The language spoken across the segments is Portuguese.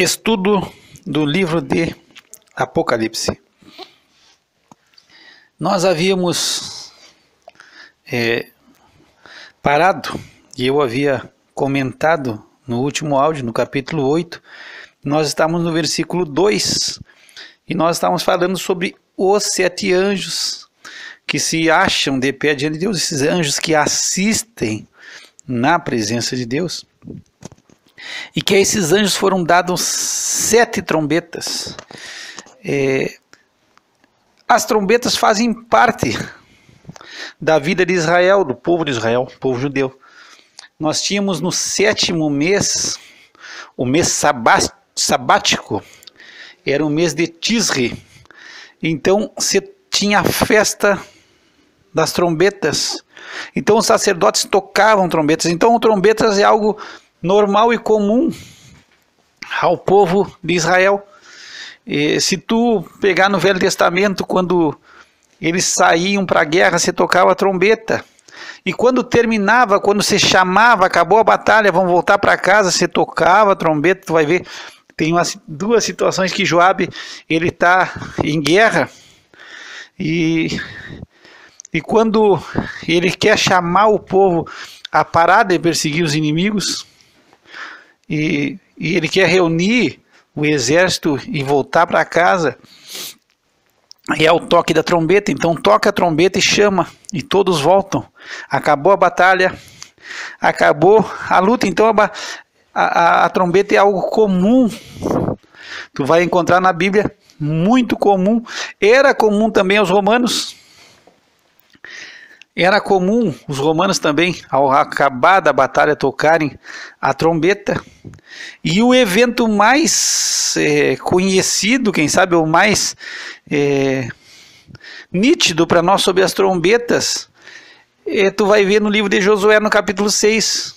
Estudo do livro de Apocalipse. Nós havíamos parado, e eu havia comentado no último áudio, no capítulo 8, nós estávamos no versículo 2, e nós estávamos falando sobre os 7 anjos que se acham de pé diante de Deus, esses anjos que assistem na presença de Deus. E que a esses anjos foram dados 7 trombetas. As trombetas fazem parte da vida de Israel, do povo de Israel, povo judeu. Nós tínhamos no 7º mês, o mês sabático, era o mês de Tisri. Então você tinha a festa das trombetas. Então os sacerdotes tocavam trombetas. Então trombetas é algo normal e comum ao povo de Israel. Se tu pegar no Velho Testamento, quando eles saíam para a guerra, você tocava a trombeta. E quando terminava, quando você chamava, acabou a batalha, vão voltar para casa, você tocava a trombeta. Tu vai ver, tem duas situações que Joabe, ele está em guerra, e quando ele quer chamar o povo a parar de perseguir os inimigos, e ele quer reunir o exército e voltar para casa, é o toque da trombeta. Então toca a trombeta e chama, e todos voltam. Acabou a batalha, acabou a luta. Então a trombeta é algo comum, tu vai encontrar na Bíblia, muito comum. Era comum também aos romanos. Era comum os romanos também, ao acabar da batalha, tocarem a trombeta. E o evento mais conhecido, quem sabe o mais nítido para nós sobre as trombetas, tu vai ver no livro de Josué, no capítulo 6,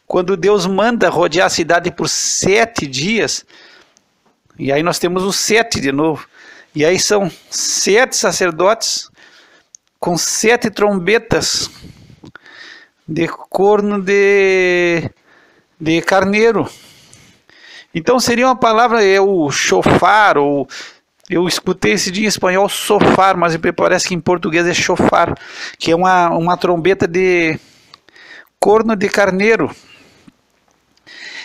quando Deus manda rodear a cidade por 7 dias. E aí nós temos os 7 de novo. E aí são 7 sacerdotes com 7 trombetas de corno de carneiro. Então seria uma palavra, o chofar, ou eu escutei esse dia em espanhol sofar, mas parece que em português é chofar, que é uma trombeta de corno de carneiro.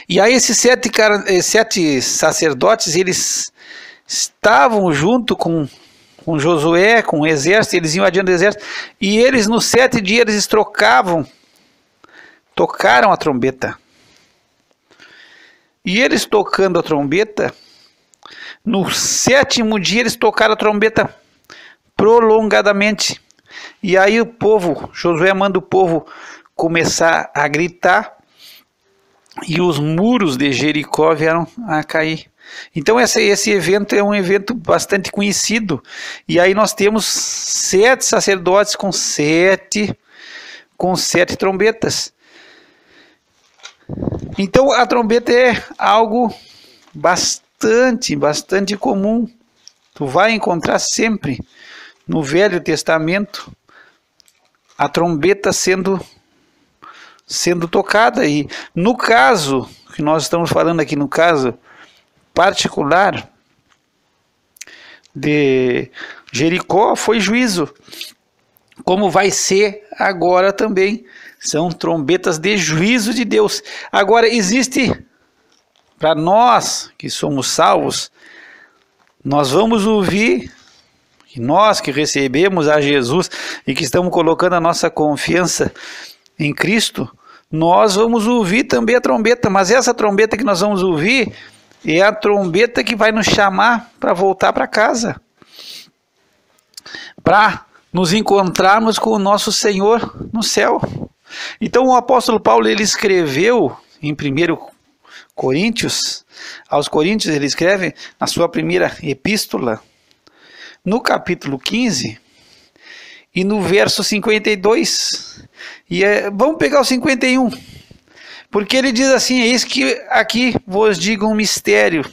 E aí esses 7 sacerdotes, eles estavam junto com Josué, com o exército, eles iam adiante do exército, e eles nos 7 dias eles tocaram a trombeta. E eles tocando a trombeta, no 7º dia eles tocaram a trombeta prolongadamente. E aí Josué manda o povo começar a gritar, e os muros de Jericó vieram a cair. Então esse evento é um evento bastante conhecido. E aí nós temos 7 sacerdotes com 7 trombetas. Então a trombeta é algo bastante comum. Tu vai encontrar sempre no Velho Testamento a trombeta sendo tocada. E no caso que nós estamos falando aqui, no caso particular de Jericó, foi juízo, como vai ser agora também. São trombetas de juízo de Deus. Agora existe, para nós que somos salvos, nós vamos ouvir, e nós que recebemos a Jesus e que estamos colocando a nossa confiança em Cristo, nós vamos ouvir também a trombeta. Mas essa trombeta que nós vamos ouvir é a trombeta que vai nos chamar para voltar para casa, para nos encontrarmos com o nosso Senhor no céu. Então o apóstolo Paulo, ele escreveu em 1 Coríntios, aos Coríntios, ele escreve na sua primeira epístola, no capítulo 15 e no verso 52. Vamos pegar o 51. Porque ele diz assim: eis que aqui vos digo um mistério.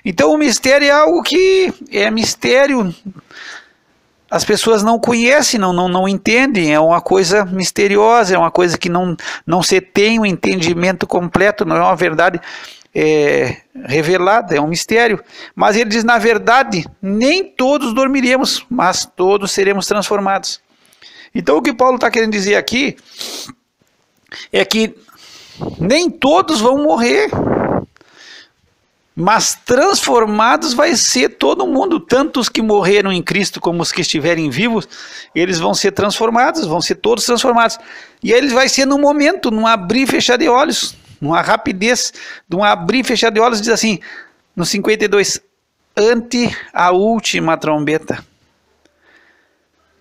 Então o mistério é algo que é mistério. As pessoas não conhecem, não entendem, é uma coisa misteriosa, é uma coisa que não se tem um entendimento completo, não é uma verdade revelada, é um mistério. Mas ele diz, na verdade, nem todos dormiremos, mas todos seremos transformados. Então o que Paulo está querendo dizer aqui é que nem todos vão morrer, mas transformados vai ser todo mundo, tanto os que morreram em Cristo como os que estiverem vivos, eles vão ser transformados, vão ser todos transformados. E aí ele vai ser num momento, num abrir e fechar de olhos, numa rapidez, num abrir e fechar de olhos, diz assim, no 52, ante a última trombeta.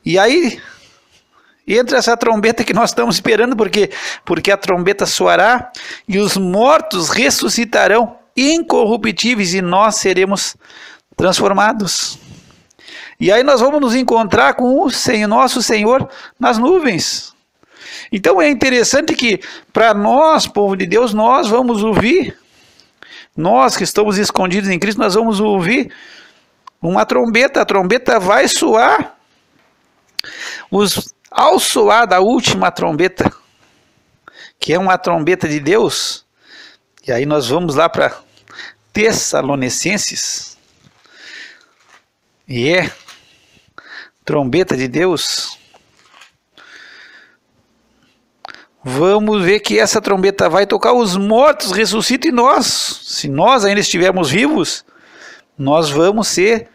E aí entra essa trombeta que nós estamos esperando, porque a trombeta soará e os mortos ressuscitarão incorruptíveis e nós seremos transformados. E aí nós vamos nos encontrar com o nosso Senhor nas nuvens. Então é interessante que para nós, povo de Deus, nós vamos ouvir, nós que estamos escondidos em Cristo, nós vamos ouvir uma trombeta, a trombeta vai soar, ao soar da última trombeta, que é uma trombeta de Deus, e aí nós vamos lá para Tessalonicenses, e é trombeta de Deus. Vamos ver que essa trombeta vai tocar, os mortos ressuscitam e nós, se nós ainda estivermos vivos, nós vamos ser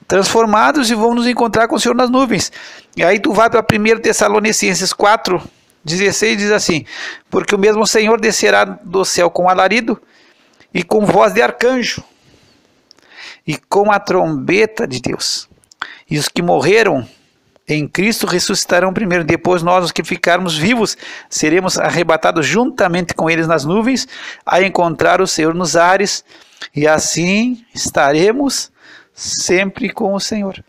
transformados e vamos nos encontrar com o Senhor nas nuvens. E aí tu vai para 1 Tessalonicenses 4:16, diz assim, porque o mesmo Senhor descerá do céu com alarido e com voz de arcanjo e com a trombeta de Deus. E os que morreram em Cristo ressuscitarão primeiro. Depois nós, os que ficarmos vivos, seremos arrebatados juntamente com eles nas nuvens, a encontrar o Senhor nos ares, e assim estaremos sempre com o Senhor.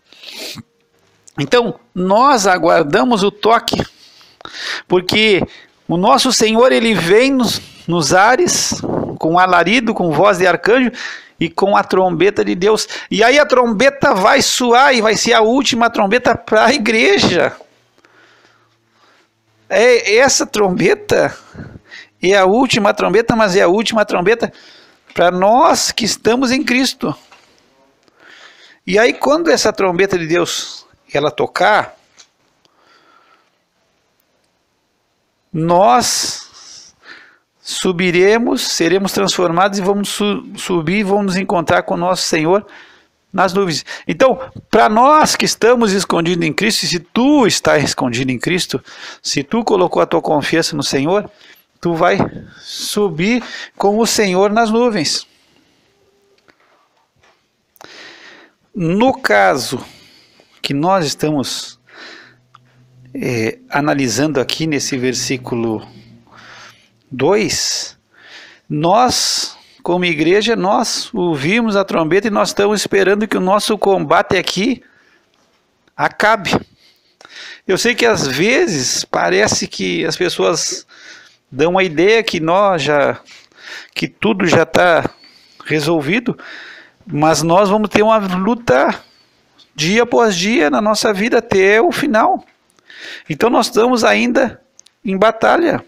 Então, nós aguardamos o toque, porque o nosso Senhor, ele vem nos ares, com alarido, com voz de arcanjo, e com a trombeta de Deus. E aí a trombeta vai soar, e vai ser a última trombeta para a igreja. Essa trombeta é a última trombeta, mas é a última trombeta para nós que estamos em Cristo. E aí quando essa trombeta de Deus ela tocar, nós subiremos, seremos transformados e vamos subir e vamos nos encontrar com o nosso Senhor nas nuvens. Então, para nós que estamos escondidos em Cristo, se tu está escondido em Cristo, se tu colocou a tua confiança no Senhor, tu vai subir com o Senhor nas nuvens. No caso que nós estamos analisando aqui nesse versículo 2, nós, como igreja, nós ouvimos a trombeta e nós estamos esperando que o nosso combate aqui acabe. Eu sei que às vezes parece que as pessoas dão a ideia que tudo já está resolvido, mas nós vamos ter uma luta dia após dia na nossa vida até o final. Então nós estamos ainda em batalha.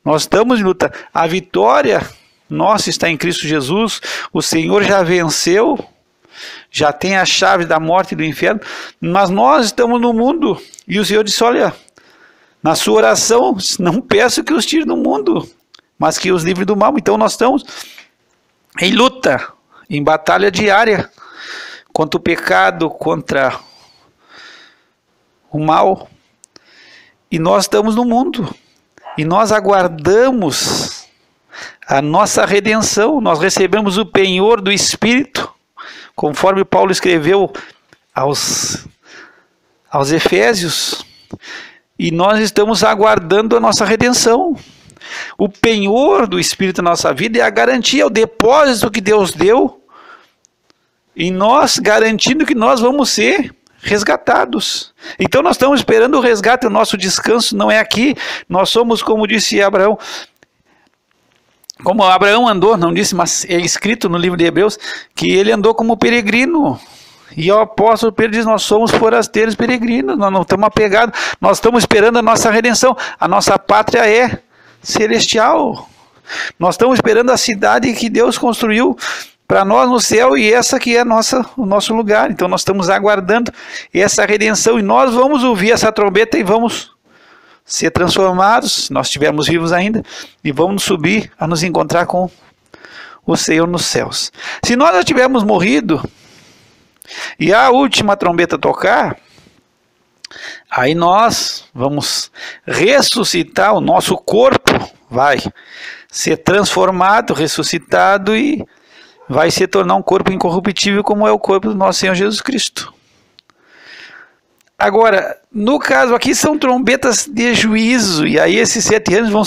Nós estamos em luta. A vitória nossa está em Cristo Jesus. O Senhor já venceu, já tem a chave da morte e do inferno. Mas nós estamos no mundo. E o Senhor disse, olha, na sua oração, não peço que os tire do mundo, mas que os livre do mal. Então nós estamos em luta, em batalha diária, contra o pecado, contra o mal. E nós estamos no mundo. E nós aguardamos a nossa redenção. Nós recebemos o penhor do Espírito, conforme Paulo escreveu aos Efésios. E nós estamos aguardando a nossa redenção. O penhor do Espírito na nossa vida é a garantia, o depósito que Deus deu, e nós garantindo que nós vamos ser resgatados. Então nós estamos esperando o resgate, o nosso descanso não é aqui. Nós somos, como disse Abraão, como Abraão andou, não disse, mas é escrito no livro de Hebreus, que ele andou como peregrino. E o apóstolo Pedro diz, nós somos forasteiros peregrinos, nós não estamos apegados, nós estamos esperando a nossa redenção. A nossa pátria é celestial, Nós estamos esperando a cidade que Deus construiu para nós no céu, e essa que é o nosso lugar. Então nós estamos aguardando essa redenção, e nós vamos ouvir essa trombeta e vamos ser transformados, se nós estivermos vivos ainda, e vamos subir a nos encontrar com o Senhor nos céus. Se nós já tivermos morrido e a última trombeta tocar, aí nós vamos ressuscitar, o nosso corpo vai ser transformado, ressuscitado, e vai se tornar um corpo incorruptível, como é o corpo do nosso Senhor Jesus Cristo. Agora, no caso aqui, são trombetas de juízo, e aí esses 7 anos vão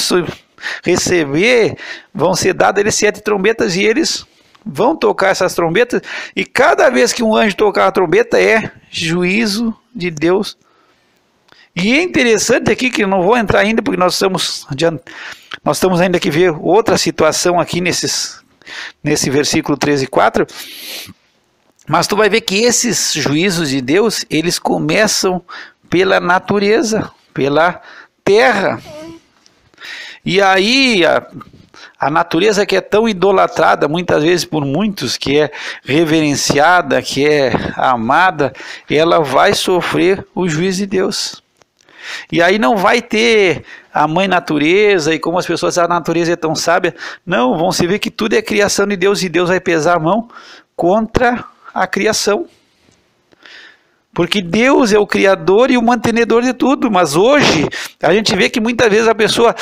receber, vão ser dadas eles 7 trombetas, e eles vão tocar essas trombetas, e cada vez que um anjo tocar a trombeta é juízo de Deus. E é interessante aqui, que eu não vou entrar ainda, porque nós estamos ainda que ver outra situação aqui nesse versículo 13 e 4, mas tu vai ver que esses juízos de Deus, eles começam pela natureza, pela terra. E aí a natureza, que é tão idolatrada muitas vezes por muitos, que é reverenciada, que é amada, ela vai sofrer o juízo de Deus. E aí não vai ter a mãe natureza, e como as pessoas dizem, a natureza é tão sábia. Não, vão se ver que tudo é criação de Deus, e Deus vai pesar a mão contra a criação. Porque Deus é o criador e o mantenedor de tudo. Mas hoje a gente vê que muitas vezes a pessoa,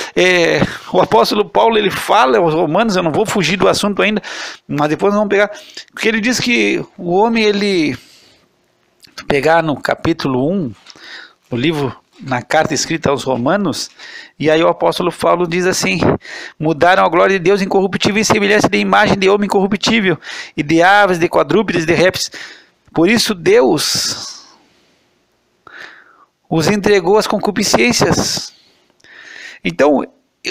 o apóstolo Paulo, ele fala aos Romanos, eu não vou fugir do assunto ainda, mas depois nós vamos pegar, porque ele diz que o homem, ele pegar no capítulo 1, no livro, na carta escrita aos Romanos, e aí o apóstolo Paulo diz assim: mudaram a glória de Deus incorruptível em semelhança de imagem de homem incorruptível, e de aves, de quadrúpedes, de répteis. Por isso Deus os entregou às concupiscências. Então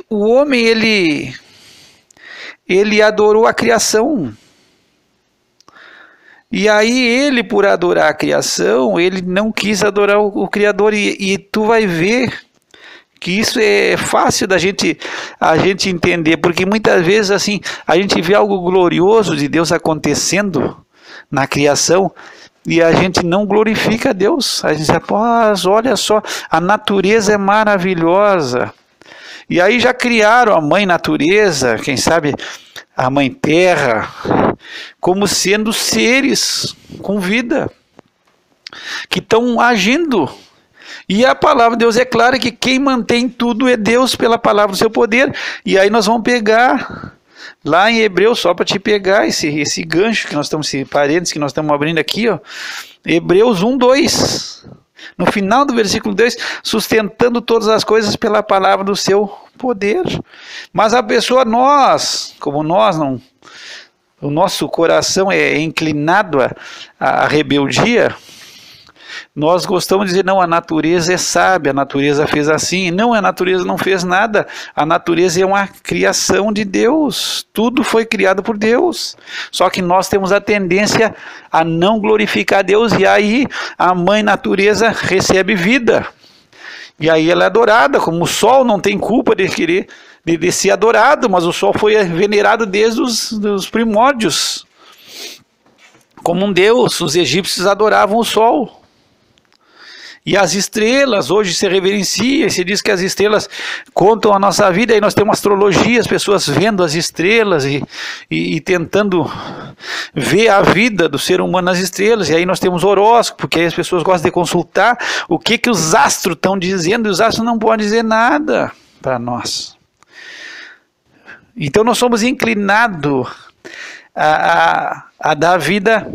o homem, ele adorou a criação. E aí ele, por adorar a criação, ele não quis adorar o Criador. E tu vai ver que isso é fácil a gente entender, porque muitas vezes assim, a gente vê algo glorioso de Deus acontecendo na criação, e a gente não glorifica a Deus. A gente diz, pô, olha só, a natureza é maravilhosa. E aí já criaram a mãe natureza, quem sabe a mãe terra, como sendo seres com vida, que estão agindo. E a palavra de Deus é clara, que quem mantém tudo é Deus, pela palavra do seu poder. E aí nós vamos pegar lá em Hebreus, só para te pegar esse gancho que nós estamos, esse parênteses que nós estamos abrindo aqui, ó, Hebreus 1:2. No final do versículo 2, sustentando todas as coisas pela palavra do seu poder. Mas a pessoa, como nós não, o nosso coração é inclinado à rebeldia, nós gostamos de dizer, não, a natureza é sábia, a natureza fez assim. Não, a natureza não fez nada. A natureza é uma criação de Deus. Tudo foi criado por Deus. Só que nós temos a tendência a não glorificar Deus, e aí a mãe natureza recebe vida. E aí ela é adorada, como o sol não tem culpa de querer de ser adorado, mas o sol foi venerado desde os primórdios como um deus. Os egípcios adoravam o sol. E as estrelas, hoje se reverencia, se diz que as estrelas contam a nossa vida, aí nós temos astrologia, as pessoas vendo as estrelas e tentando ver a vida do ser humano nas estrelas, e aí nós temos horóscopo, porque aí as pessoas gostam de consultar o que os astros estão dizendo, e os astros não podem dizer nada para nós. Então nós somos inclinados a dar vida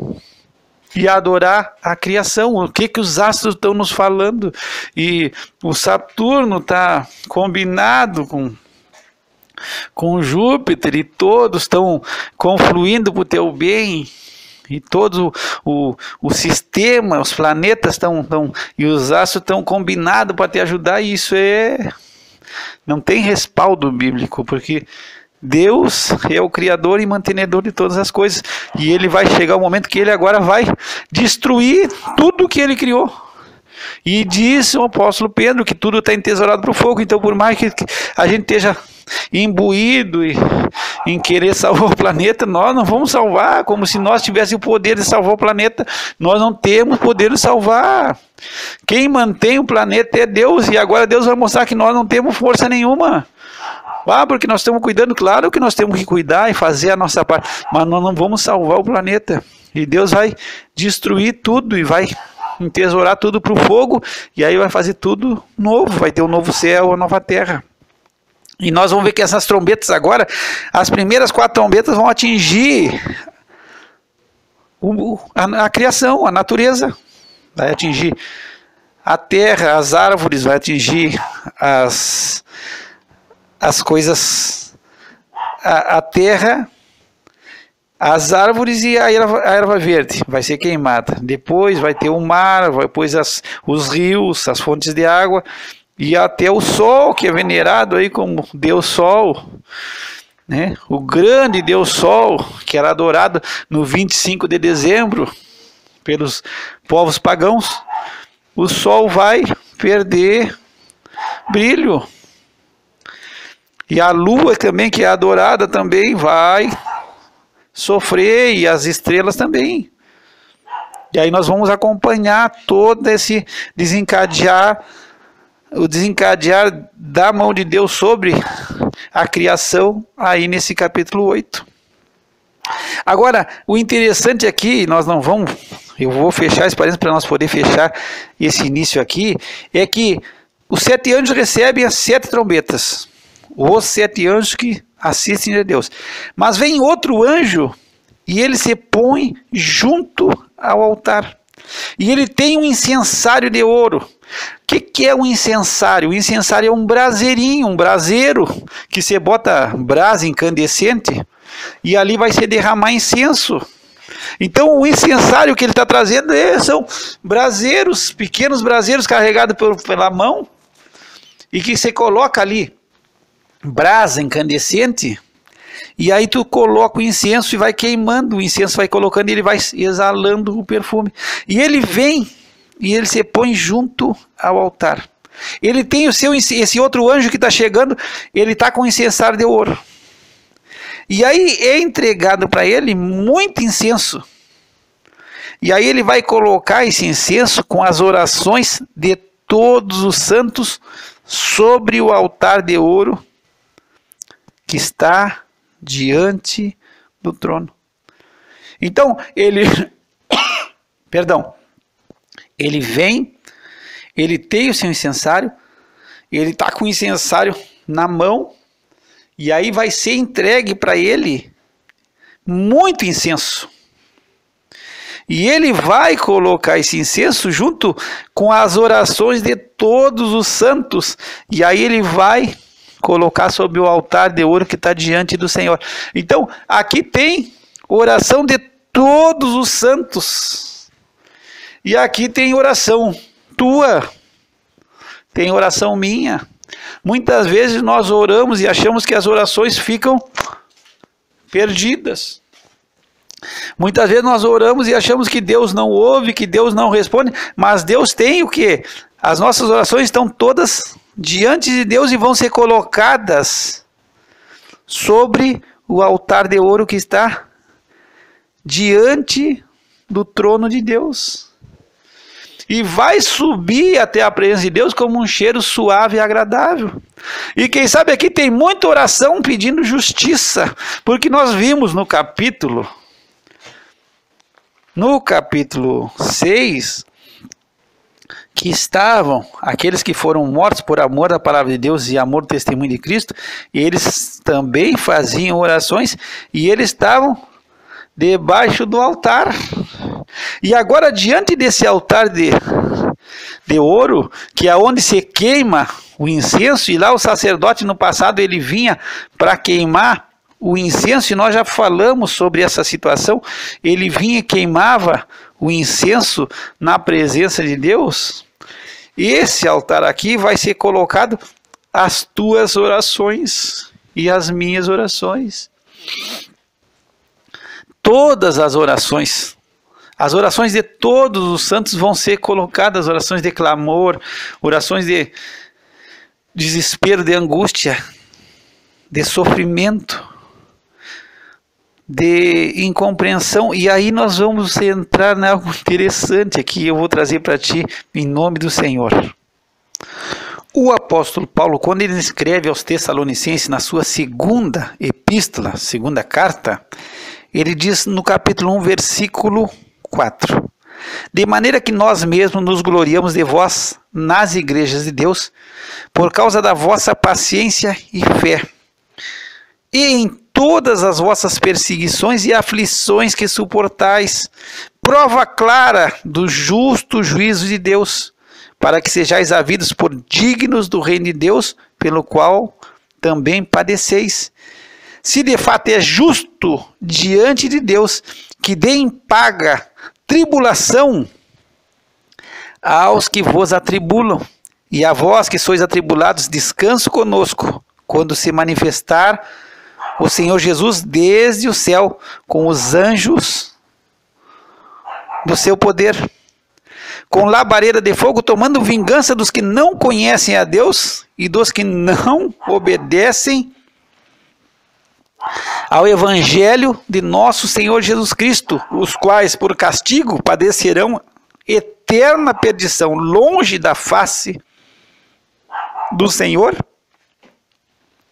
e adorar a criação. O que os astros estão nos falando? E o Saturno está combinado com Júpiter, e todos estão confluindo para o teu bem, e todo o sistema, os planetas e os astros estão combinados para te ajudar. E isso não tem respaldo bíblico, porque Deus é o criador e mantenedor de todas as coisas, e ele vai chegar o momento que ele agora vai destruir tudo que ele criou. E diz o apóstolo Pedro que tudo está entesourado para o fogo. Então, por mais que a gente esteja imbuído em querer salvar o planeta, nós não vamos salvar, como se nós tivéssemos o poder de salvar o planeta. Nós não temos poder de salvar. Quem mantém o planeta é Deus, e agora Deus vai mostrar que nós não temos força nenhuma. Porque nós estamos cuidando, claro que nós temos que cuidar e fazer a nossa parte, mas nós não vamos salvar o planeta. E Deus vai destruir tudo e vai entesourar tudo para o fogo, e aí vai fazer tudo novo, vai ter um novo céu, uma nova terra. E nós vamos ver que essas trombetas agora, as primeiras 4 trombetas vão atingir a criação, a natureza. Vai atingir a terra, as árvores, vai atingir as coisas, a terra, as árvores e a erva verde vai ser queimada. Depois vai ter o mar, depois os rios, as fontes de água, e até o sol, que é venerado aí como Deus Sol, né? O grande Deus Sol, que era adorado no 25 de dezembro pelos povos pagãos. O sol vai perder brilho. E a lua também, que é adorada, também vai sofrer, e as estrelas também. E aí nós vamos acompanhar todo esse o desencadear da mão de Deus sobre a criação aí nesse capítulo 8. Agora, o interessante aqui, eu vou fechar esse parênteses para nós poder fechar esse início aqui, é que os 7 anjos recebem as 7 trombetas. Os 7 anjos que assistem a Deus. Mas vem outro anjo e ele se põe junto ao altar. E ele tem um incensário de ouro. O que é um incensário? O incensário é um braseirinho, um braseiro, que você bota brasa incandescente e ali vai se derramar incenso. Então o incensário que ele está trazendo são braseiros, pequenos braseiros carregados pela mão, e que você coloca ali brasa incandescente, e aí tu coloca o incenso e vai queimando, o incenso vai colocando e ele vai exalando o perfume. E ele vem e ele se põe junto ao altar. Ele tem esse outro anjo que está chegando, ele está com o incensário de ouro. E aí é entregado para ele muito incenso. E aí ele vai colocar esse incenso com as orações de todos os santos sobre o altar de ouro que está diante do trono. Então, ele vem, ele tem o seu incensário, ele está com o incensário na mão, e aí vai ser entregue para ele muito incenso. E ele vai colocar esse incenso junto com as orações de todos os santos, e aí ele vai colocar sobre o altar de ouro que está diante do Senhor. Então, aqui tem oração de todos os santos. E aqui tem oração tua. Tem oração minha. Muitas vezes nós oramos e achamos que as orações ficam perdidas. Muitas vezes nós oramos e achamos que Deus não ouve, que Deus não responde, mas Deus tem o quê? As nossas orações estão todas diante de Deus e vão ser colocadas sobre o altar de ouro que está diante do trono de Deus. E vai subir até a presença de Deus como um cheiro suave e agradável. E quem sabe aqui tem muita oração pedindo justiça, porque nós vimos no capítulo 6, que estavam aqueles que foram mortos por amor da palavra de Deus e amor do testemunho de Cristo, e eles também faziam orações, e eles estavam debaixo do altar. E agora, diante desse altar de ouro, que é onde se queima o incenso, e lá o sacerdote no passado ele vinha para queimar o incenso, e nós já falamos sobre essa situação, ele vinha e queimava o incenso na presença de Deus. Esse altar aqui vai ser colocado as tuas orações e as minhas orações. Todas as orações de todos os santos vão ser colocadas, orações de clamor, orações de desespero, de angústia. de sofrimento, de incompreensão. E aí nós vamos entrar em algo interessante aqui, eu vou trazer para ti em nome do Senhor. O apóstolo Paulo, quando ele escreve aos Tessalonicenses na sua segunda epístola, segunda carta, ele diz no capítulo 1, versículo 4: de maneira que nós mesmos nos gloriamos de vós nas igrejas de Deus, por causa da vossa paciência e fé, e em todas as vossas perseguições e aflições que suportais, prova clara do justo juízo de Deus, para que sejais havidos por dignos do reino de Deus, pelo qual também padeceis. Se de fato é justo diante de Deus que dê em paga tribulação aos que vos atribulam, e a vós que sois atribulados, descanso conosco, quando se manifestar o Senhor Jesus desde o céu, com os anjos do seu poder, com labareda de fogo, tomando vingança dos que não conhecem a Deus e dos que não obedecem ao Evangelho de nosso Senhor Jesus Cristo, os quais por castigo padecerão eterna perdição, longe da face do Senhor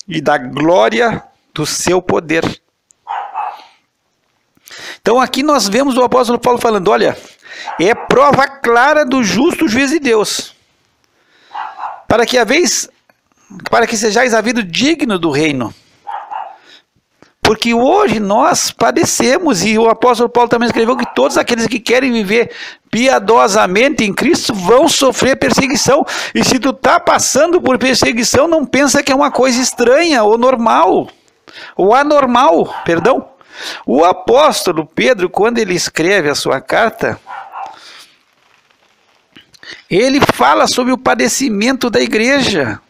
e da glória do seu poder. Então aqui nós vemos o apóstolo Paulo falando, olha, é prova clara do justo juízo de Deus, para que sejais havido digno do reino. Porque hoje nós padecemos, e o apóstolo Paulo também escreveu que todos aqueles que querem viver piedosamente em Cristo vão sofrer perseguição. E se tu está passando por perseguição, não pensa que é uma coisa estranha ou normal, ou anormal, perdão. O apóstolo Pedro, quando ele escreve a sua carta, ele fala sobre o padecimento da igreja,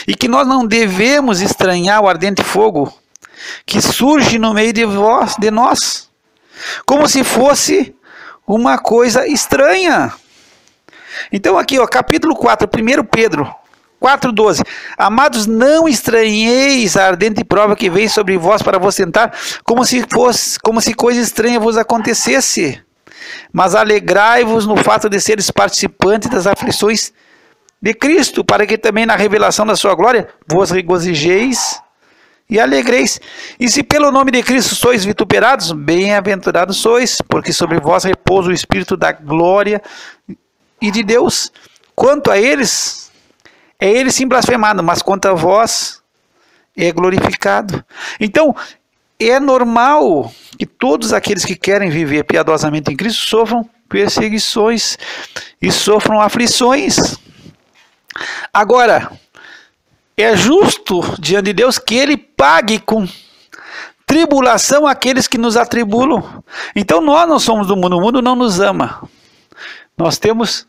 e que nós não devemos estranhar o ardente fogo que surge no meio de nós, como se fosse uma coisa estranha. Então aqui, ó, capítulo 4, 1 Pedro 4,12: amados, não estranheis a ardente prova que vem sobre vós para vos tentar, como se coisa estranha vos acontecesse, mas alegrai-vos no fato de seres participantes das aflições de Cristo, para que também na revelação da sua glória vos regozijeis e alegreis. E se pelo nome de Cristo sois vituperados, bem-aventurados sois, porque sobre vós repousa o Espírito da glória e de Deus. Quanto a eles, é ele sim blasfemado, mas quanto a vós, é glorificado. Então, é normal que todos aqueles que querem viver piedosamente em Cristo sofram perseguições e sofram aflições. Agora, é justo diante de Deus que ele pague com tribulação aqueles que nos atribulam. Então nós não somos do mundo, o mundo não nos ama. Nós temos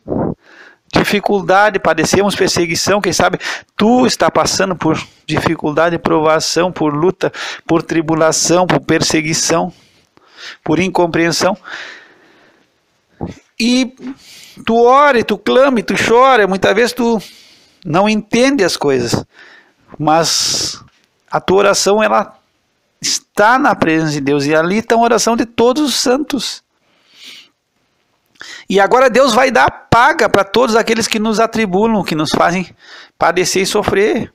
dificuldade, padecemos perseguição, quem sabe tu está passando por dificuldade, provação, por luta, por tribulação, por perseguição, por incompreensão. E tu ora, e tu clama, e tu chora, muitas vezes tu não entende as coisas, mas a tua oração, ela está na presença de Deus, e ali está a oração de todos os santos. E agora Deus vai dar paga para todos aqueles que nos atribulam, que nos fazem padecer e sofrer.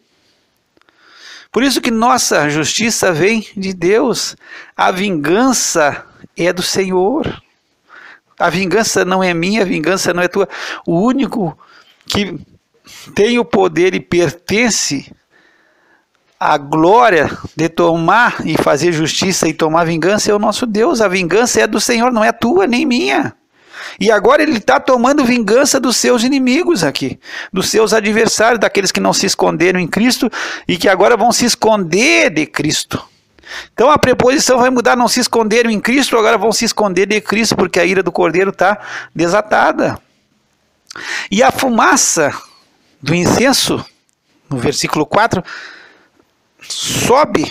Por isso que nossa justiça vem de Deus, a vingança é do Senhor. A vingança não é minha, a vingança não é tua. O único que tem o poder e pertence à glória de tomar e fazer justiça e tomar vingança é o nosso Deus. A vingança é do Senhor, não é tua nem minha. E agora ele está tomando vingança dos seus inimigos aqui, dos seus adversários, daqueles que não se esconderam em Cristo e que agora vão se esconder de Cristo. Então a preposição vai mudar, não se esconderam em Cristo, agora vão se esconder de Cristo, porque a ira do Cordeiro está desatada. E a fumaça do incenso, no versículo 4, sobe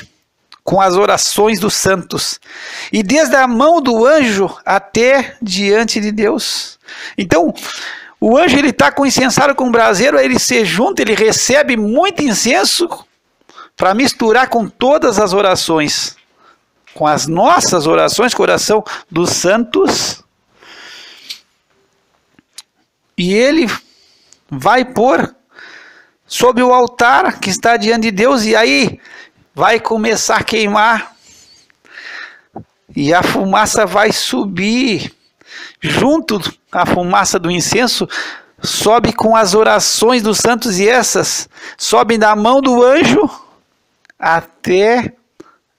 com as orações dos santos, e desde a mão do anjo até diante de Deus. Então, o anjo ele está com incensário, com braseiro, aí ele se junta, ele recebe muito incenso, para misturar com todas as orações, com as nossas orações, com a oração dos santos, e ele vai pôr sobre o altar que está diante de Deus, e aí vai começar a queimar, e a fumaça vai subir, junto à fumaça do incenso, sobe com as orações dos santos, e essas sobem da mão do anjo até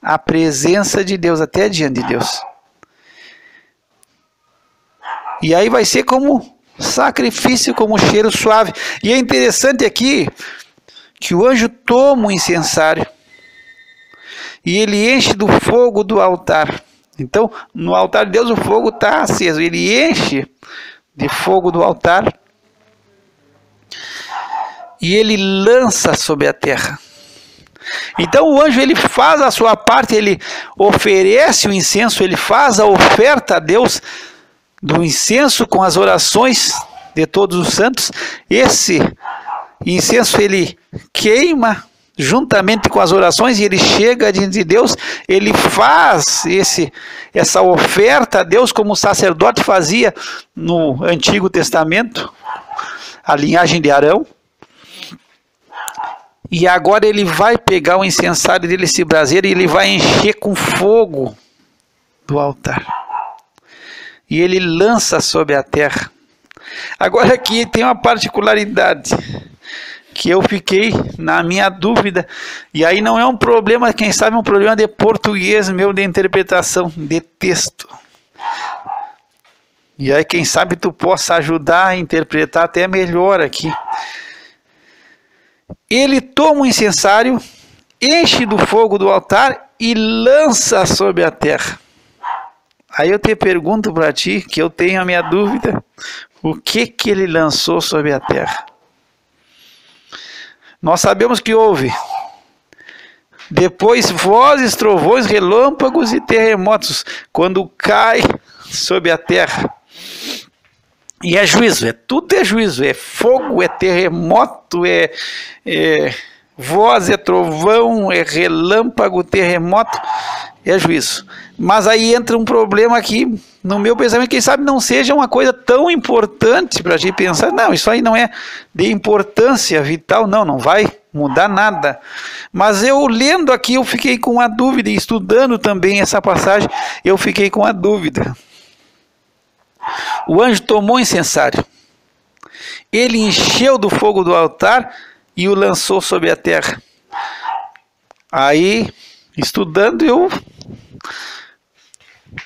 a presença de Deus, até diante de Deus. E aí vai ser como sacrifício, como cheiro suave. E é interessante aqui que o anjo toma o incensário e ele enche do fogo do altar. Então, no altar de Deus o fogo está aceso. Ele enche de fogo do altar e ele lança sobre a terra. Então o anjo ele faz a sua parte, ele oferece o incenso, ele faz a oferta a Deus do incenso com as orações de todos os santos. Esse incenso ele queima juntamente com as orações e ele chega diante de Deus, ele faz essa oferta a Deus como o sacerdote fazia no Antigo Testamento, a linhagem de Arão. E agora ele vai pegar o incensário dele, esse braseiro, e ele vai encher com fogo do altar. E ele lança sobre a terra. Agora aqui tem uma particularidade que eu fiquei na minha dúvida, e aí não é um problema, quem sabe é um problema de português meu, de interpretação de texto. E aí quem sabe tu possa ajudar a interpretar até melhor aqui. Ele toma o incensário, enche do fogo do altar e lança sobre a terra. Aí eu te pergunto para ti, que eu tenho a minha dúvida, o que ele lançou sobre a terra? Nós sabemos que houve depois vozes, trovões, relâmpagos e terremotos, quando cai sobre a terra. E é juízo, tudo é juízo, é fogo, é terremoto, é voz, é trovão, é relâmpago, terremoto, é juízo. Mas aí entra um problema aqui, no meu pensamento, quem sabe não seja uma coisa tão importante para a gente pensar, não, isso aí não é de importância vital, não vai mudar nada. Mas eu lendo aqui, eu fiquei com uma dúvida, e estudando também essa passagem, eu fiquei com a dúvida. O anjo tomou o incensário, ele encheu do fogo do altar e o lançou sobre a terra. Aí, estudando, eu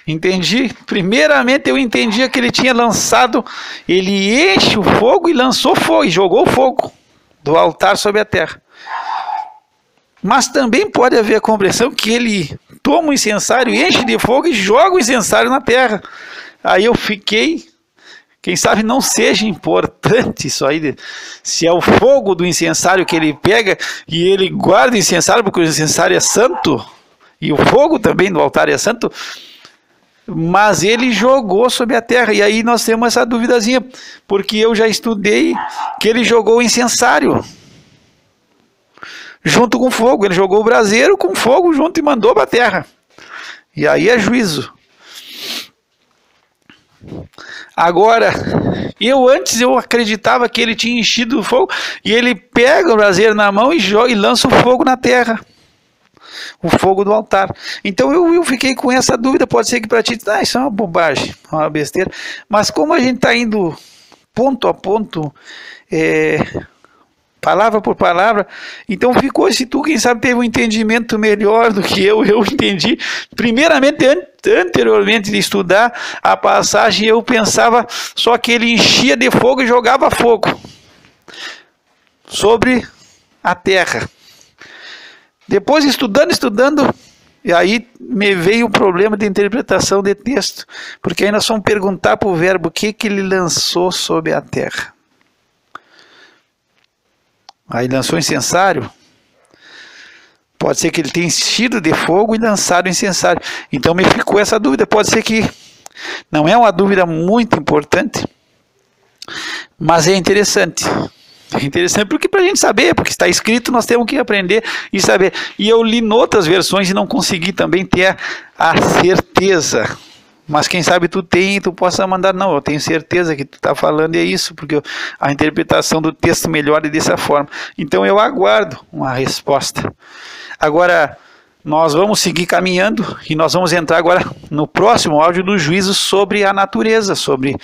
entendi, primeiramente eu entendia que ele tinha lançado, ele enche o fogo e lançou fogo, e jogou fogo do altar sobre a terra. Mas também pode haver a compreensão que ele toma o incensário, enche de fogo e joga o incensário na terra. Aí eu fiquei, quem sabe não seja importante isso aí, se é o fogo do incensário que ele pega e ele guarda o incensário, porque o incensário é santo, e o fogo também do altar é santo, mas ele jogou sobre a terra. E aí nós temos essa duvidazinha, porque eu já estudei que ele jogou o incensário junto com fogo, ele jogou o braseiro com fogo junto e mandou para a terra. E aí é juízo. Agora, antes eu acreditava que ele tinha enchido o fogo, e ele pega o braseiro na mão e joga e lança o fogo na terra, o fogo do altar. Então eu fiquei com essa dúvida. Pode ser que para ti isso é uma bobagem, uma besteira, mas como a gente está indo ponto a ponto, palavra por palavra, então ficou, se tu quem sabe teve um entendimento melhor do que eu entendi. Primeiramente, anteriormente de estudar a passagem, eu pensava só que ele enchia de fogo e jogava fogo sobre a terra. Depois estudando, e aí me veio o problema de interpretação de texto, porque aí nós vamos perguntar para o verbo o que ele lançou sobre a terra. Aí lançou incensário, pode ser que ele tenha enchido de fogo e lançado o incensário. Então me ficou essa dúvida. Pode ser que não é uma dúvida muito importante, mas é interessante. É interessante porque para a gente saber, porque está escrito, nós temos que aprender e saber. E eu li em outras versões e não consegui também ter a certeza. Mas quem sabe tu tem e tu possa mandar, não, eu tenho certeza que tu está falando e é isso, porque a interpretação do texto melhora dessa forma. Então eu aguardo uma resposta. Agora, nós vamos seguir caminhando e nós vamos entrar agora no próximo áudio do juízo sobre a natureza, sobre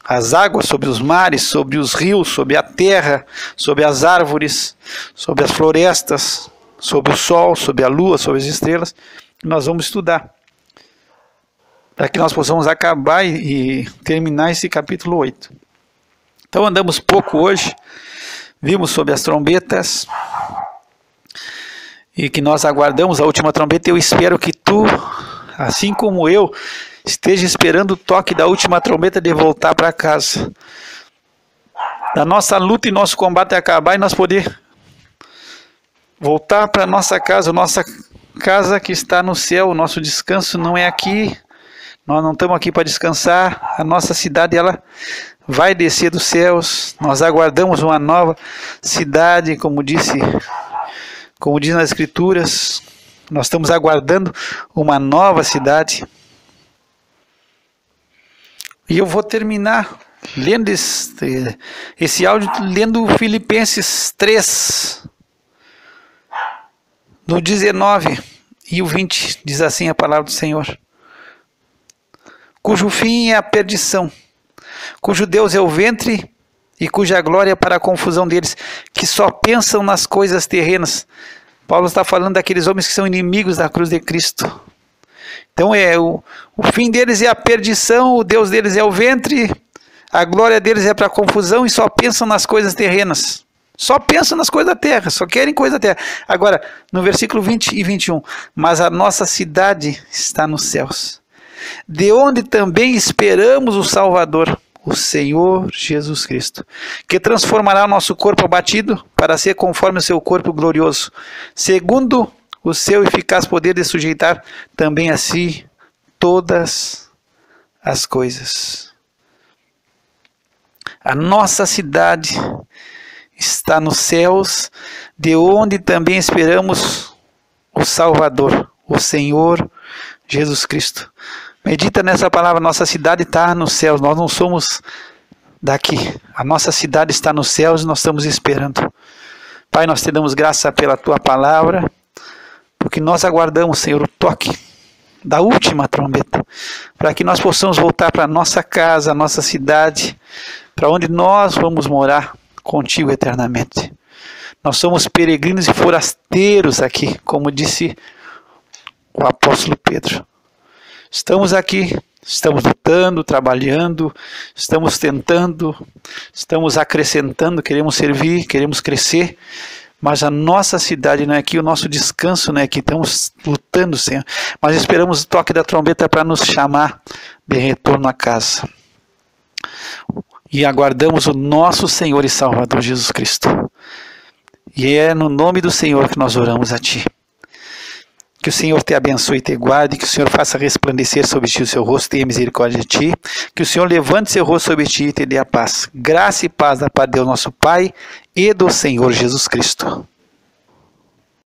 as águas, sobre os mares, sobre os rios, sobre a terra, sobre as árvores, sobre as florestas, sobre o sol, sobre a lua, sobre as estrelas. Nós vamos estudar, para que nós possamos acabar e terminar esse capítulo 8. Então andamos pouco hoje, vimos sobre as trombetas, e que nós aguardamos a última trombeta. Eu espero que tu, assim como eu, esteja esperando o toque da última trombeta de voltar para casa. Da nossa luta e nosso combate acabar e nós poder voltar para nossa casa que está no céu. O nosso descanso não é aqui. Nós não estamos aqui para descansar. A nossa cidade, ela vai descer dos céus. Nós aguardamos uma nova cidade, como diz nas Escrituras. Nós estamos aguardando uma nova cidade. E eu vou terminar lendo esse áudio, lendo Filipenses 3, no 19 e o 20, diz assim a palavra do Senhor: cujo fim é a perdição, cujo Deus é o ventre e cuja glória é para a confusão deles, que só pensam nas coisas terrenas. Paulo está falando daqueles homens que são inimigos da cruz de Cristo. Então o fim deles é a perdição, o Deus deles é o ventre, a glória deles é para a confusão e só pensam nas coisas terrenas. Só pensam nas coisas da terra, só querem coisa da terra. Agora, no versículo 20 e 21, mas a nossa cidade está nos céus, de onde também esperamos o Salvador, o Senhor Jesus Cristo, que transformará o nosso corpo abatido para ser conforme o seu corpo glorioso, segundo o seu eficaz poder de sujeitar também a si todas as coisas. A nossa cidade está nos céus, de onde também esperamos o Salvador, o Senhor Jesus Cristo. Medita nessa palavra, nossa cidade está nos céus, nós não somos daqui. A nossa cidade está nos céus e nós estamos esperando. Pai, nós te damos graça pela tua palavra, porque nós aguardamos, Senhor, o toque da última trombeta, para que nós possamos voltar para a nossa casa, a nossa cidade, para onde nós vamos morar contigo eternamente. Nós somos peregrinos e forasteiros aqui, como disse o apóstolo Pedro. Estamos aqui, estamos lutando, trabalhando, estamos tentando, estamos acrescentando, queremos servir, queremos crescer, mas a nossa cidade não é aqui, o nosso descanso não é aqui, estamos lutando, Senhor. Mas esperamos o toque da trombeta para nos chamar de retorno a casa. E aguardamos o nosso Senhor e Salvador Jesus Cristo. E é no nome do Senhor que nós oramos a Ti. Que o Senhor te abençoe e te guarde, que o Senhor faça resplandecer sobre ti o seu rosto e tenha misericórdia de ti, que o Senhor levante seu rosto sobre ti e te dê a paz. Graça e paz da parte de Deus nosso Pai e do Senhor Jesus Cristo.